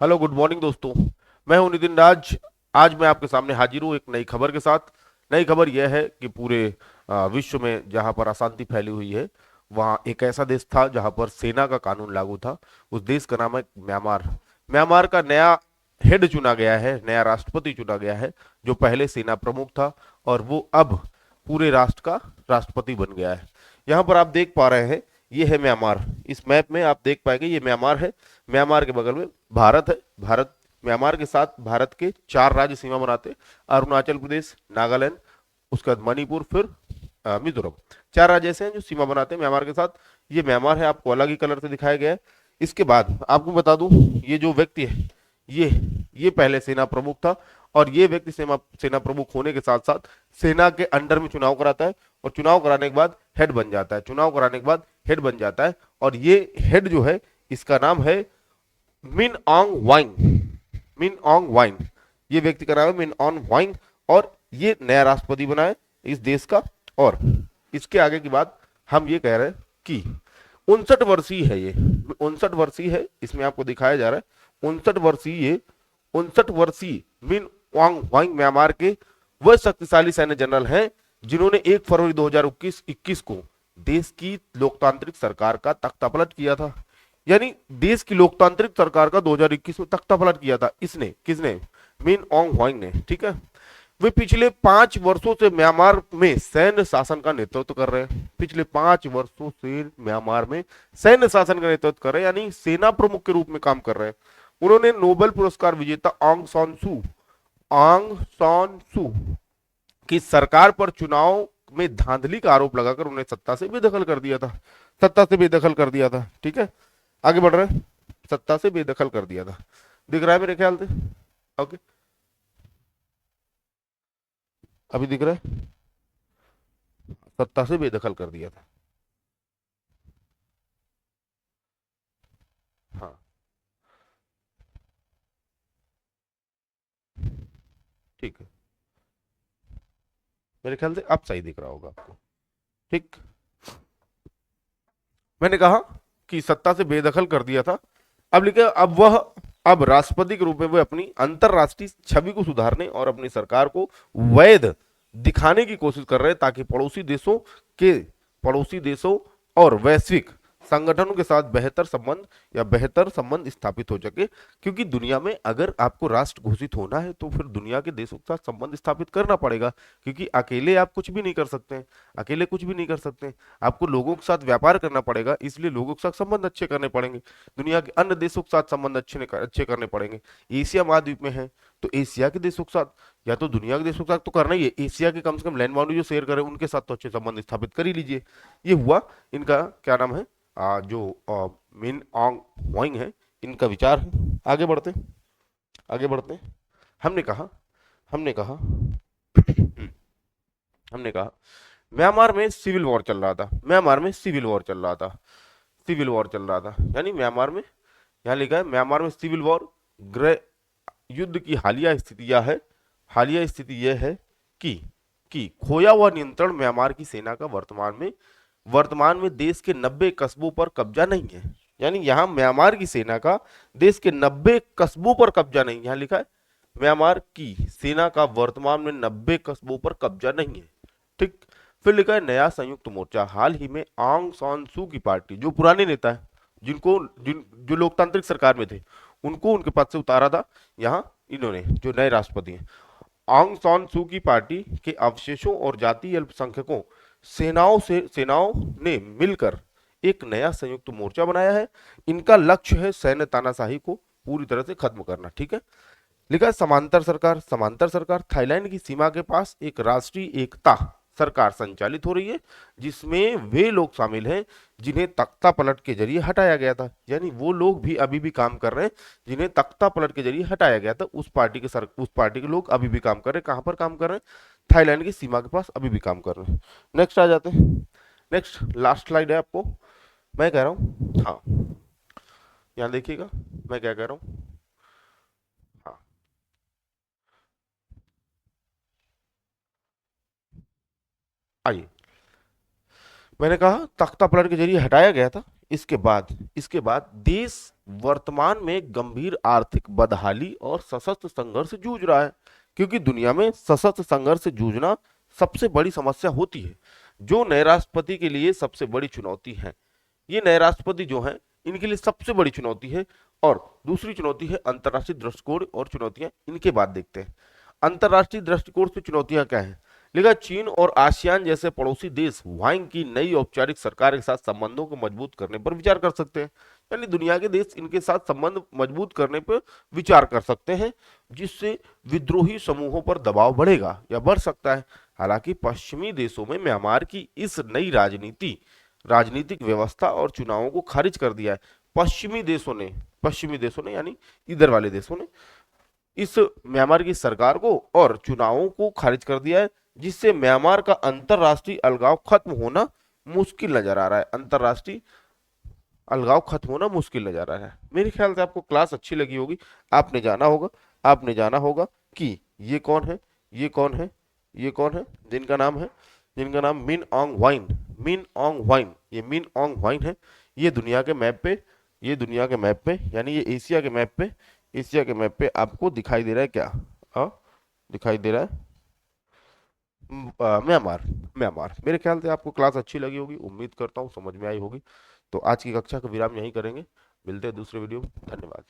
Hello, good morning दोस्तों। मैं हूं नितिन राज। आज मैं आपके सामने हाजिर हूं एक नई खबर के साथ। नई खबर यह है कि पूरे विश्व में जहां पर अशांति फैली हुई है, वहां एक ऐसा देश था जहां पर सेना का कानून लागू था। उस देश का नाम है म्यांमार। म्यांमार का नया हेड चुना गया है, नया राष्ट्रपति चुना गया है, जो पहले सेना प्रमुख था और वो अब पूरे राष्ट्र का राष्ट्रपति बन गया है। यहाँ पर आप देख पा रहे हैं, ये है म्यांमार। इस मैप में आप देख पाएंगे ये म्यांमार है। म्यांमार के बगल में भारत है। भारत म्यांमार के साथ भारत के 4 राज्य सीमा बनाते हैं: अरुणाचल प्रदेश, नागालैंड, उसके बाद मणिपुर, फिर मिजोरम। 4 राज्य ऐसे हैं जो सीमा बनाते हैं म्यांमार के साथ। ये म्यांमार है, आपको अलग ही कलर से दिखाया गया है। इसके बाद आपको बता दूं, ये जो व्यक्ति है, ये ये पहले सेना प्रमुख था। और ये व्यक्ति सेना प्रमुख होने के साथ साथ सेना के अंडर में चुनाव कराता है, और चुनाव कराने के बाद हेड बन जाता है। चुनाव कराने के बाद हेड बन जाता है। और ये हेड जो है, इसका नाम है मिन ऑन्ग वाइंग। मिन ऑन्ग वाइंग, ये व्यक्ति का नाम है मिन ऑन्ग वाइंग। और ये नया राष्ट्रपति बना है इस देश का। और इसके आगे की बात हम ये कह रहे हैं कि 59 वर्षीय है ये। 59 वर्षीय है, इसमें आपको दिखाया जा रहा है 59 वर्षीय। 59 वर्षीय मिन ऑन्ग वाइंग म्यांमार के वह शक्तिशाली सैन्य जनरल हैं जिन्होंने 1 फरवरी 2021 को देश की लोकतांत्रिक सरकार का तख्तापलट किया था। यानी देश की लोकतांत्रिक सरकार का 2021 में तख्तापलट किया था। इसने, किसने? मिन ऑन्ग ह्वाइंग ने। ठीक है। वे पिछले 5 वर्षों से म्यांमार में सैन्य शासन का नेतृत्व कर रहे हैं। पिछले 5 वर्षों से म्यांमार में सैन्य शासन का नेतृत्व कर रहे हैं, यानी सेना प्रमुख के रूप में काम कर रहे हैं। उन्होंने नोबेल पुरस्कार विजेता आंग सान सू की सरकार पर चुनाव में धांधली का आरोप लगाकर उन्हें सत्ता से बेदखल कर दिया था। सत्ता से बेदखल कर दिया था। ठीक है, आगे बढ़ रहे हैं। सत्ता से बेदखल कर दिया था। दिख रहा है मेरे ख्याल से? ओके, अभी दिख रहा है। सत्ता से बेदखल कर दिया था। हाँ, ठीक है। मेरे ख्याल से अब सही दिख रहा होगा आपको। ठीक। मैंने कहा कि सत्ता से बेदखल कर दिया था। अब लिखे, अब राष्ट्रपति के रूप में वे अपनी अंतरराष्ट्रीय छवि को सुधारने और अपनी सरकार को वैध दिखाने की कोशिश कर रहे हैं, ताकि के पड़ोसी देशों और वैश्विक संगठनों के साथ बेहतर संबंध स्थापित हो सके। क्योंकि दुनिया में अगर आपको राष्ट्र घोषित होना है तो फिर दुनिया के देशों के साथ संबंध स्थापित करना पड़ेगा। क्योंकि अकेले आप कुछ भी नहीं कर सकते हैं। अकेले कुछ भी नहीं कर सकते हैं। आपको लोगों के साथ व्यापार करना पड़ेगा, इसलिए लोगों के साथ संबंध अच्छे करने पड़ेंगे। दुनिया के अन्य देशों के साथ संबंध अच्छे करने पड़ेंगे। एशिया महाद्वीप में है तो एशिया के देशों के साथ, या तो दुनिया के देशों के साथ तो करना ही है। एशिया के कम से कम लैंड बाउंड्री जो शेयर करें उनके साथ तो अच्छे संबंध स्थापित कर ही लीजिए। ये हुआ इनका, क्या नाम है, जो मिन ऑन्ग ह्वाइंग है, इनका विचार है। आगे बढ़ते हैं, आगे बढ़ते हैं। हमने कहा हमने कहा हमने कहा म्यांमार में सिविल वॉर चल रहा था। म्यांमार में सिविल वॉर चल रहा था। सिविल वॉर चल रहा था, यानी म्यांमार में, यहाँ लिखा है म्यांमार में सिविल वॉर, गृह युद्ध की हालिया स्थिति यह है। हालिया स्थिति यह है कि खोया हुआ नियंत्रण म्यांमार की सेना का वर्तमान में देश के 90 कस्बों पर कब्जा नहीं है। यानी यहाँ म्यांमार की सेना का देश के 90 कस्बों पर कब्जा नहीं है। यहाँ लिखा है म्यांमार की सेना का वर्तमान में 90 कस्बों पर कब्जा नहीं है। ठीक। फिर लिखा है नया संयुक्त मोर्चा। हाल ही में आंग सान सू की पार्टी, जो पुराने नेता है, जो लोकतांत्रिक सरकार में थे, उनको उनके पद से उतारा था। यहाँ इन्होंने, जो नए राष्ट्रपति हैं, आंग सान सू की पार्टी के अवशेषों और जातीय अल्पसंख्यकों सेनाओं ने मिलकर एक नया संयुक्त मोर्चा बनाया है। इनका लक्ष्य है सैन्य तानाशाही को पूरी तरह से खत्म करना। ठीक है। लिखा है समांतर सरकार। समांतर सरकार, थाईलैंड की सीमा के पास एक राष्ट्रीय एकता सरकार संचालित हो रही है, जिसमें वे लोग शामिल हैं जिन्हें तख्ता पलट के जरिए हटाया गया था। यानी वो लोग भी अभी भी काम कर रहे हैं जिन्हें तख्ता पलट के जरिए हटाया गया था। उस पार्टी के लोग अभी भी काम कर रहे हैं। कहां पर काम कर रहे हैं? थाईलैंड की सीमा के पास अभी भी काम कर रहे हैं। नेक्स्ट आ जाते हैं। नेक्स्ट लास्ट स्लाइड है आपको, मैं कह रहा हूँ। हाँ, यहाँ देखिएगा मैं क्या कह रहा हूँ। हाँ, आइए। मैंने कहा तख्ता पलट के जरिए हटाया गया था। इसके बाद देश वर्तमान में गंभीर आर्थिक बदहाली और सशस्त्र संघर्ष से जूझ रहा है, क्योंकि दुनिया में सशस्त्र संघर्ष से जूझना सबसे बड़ी समस्या होती है, जो नए राष्ट्रपति के लिए सबसे बड़ी चुनौती है। ये नए राष्ट्रपति जो हैं इनके लिए सबसे बड़ी चुनौती है। और दूसरी चुनौती है अंतर्राष्ट्रीय दृष्टिकोण और चुनौतियां, इनके बाद देखते हैं। अंतर्राष्ट्रीय दृष्टिकोण से चुनौतियां क्या है, लिखा चीन और आसियान जैसे पड़ोसी देश वांग की नई औपचारिक सरकार के साथ संबंधों को मजबूत करने पर विचार कर सकते हैं। यानी दुनिया के देश इनके साथ संबंध मजबूत करने पर विचार कर सकते हैं, जिससे विद्रोही समूहों पर दबाव बढ़ेगा या बढ़ सकता है। हालांकि पश्चिमी देशों में म्यांमार की इस नई राजनीतिक व्यवस्था और चुनावों को खारिज कर दिया है। पश्चिमी देशों ने यानी इधर वाले देशों ने इस म्यांमार की सरकार को और चुनावों को खारिज कर दिया है, जिससे म्यांमार का अंतरराष्ट्रीय अलगाव खत्म होना मुश्किल नजर आ रहा है। अंतरराष्ट्रीय अलगाव खत्म होना मुश्किल नजर आ रहा है। मेरे ख्याल से आपको क्लास अच्छी लगी होगी। आपने जाना होगा कि ये कौन है, ये कौन है, ये कौन है, जिनका नाम मिन ऑन्ग व्हाइन। ये मिन ऑन्ग व्हाइन है। ये दुनिया के मैप पे ये दुनिया के मैप पे यानी ये एशिया के मैप पे आपको दिखाई दे रहा है क्या? दिखाई दे रहा है म्यांमार। म्यांमार। मेरे ख्याल से आपको क्लास अच्छी लगी होगी, उम्मीद करता हूँ समझ में आई होगी। तो आज की कक्षा का विराम यहीं करेंगे, मिलते हैं दूसरे वीडियो में। धन्यवाद।